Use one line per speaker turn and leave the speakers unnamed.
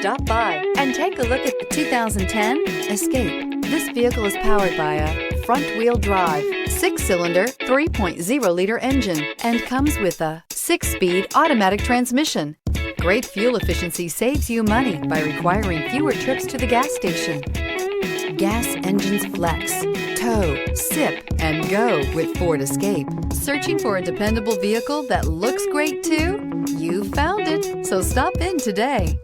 Stop by and take a look at the 2010 Escape. This vehicle is powered by a front-wheel drive, 6-cylinder, 3.0-liter engine and comes with a 6-speed automatic transmission. Great fuel efficiency saves you money by requiring fewer trips to the gas station. Gas engines flex, tow, sip, and go with Ford Escape. Searching for a dependable vehicle that looks great too? You found it, so stop in today.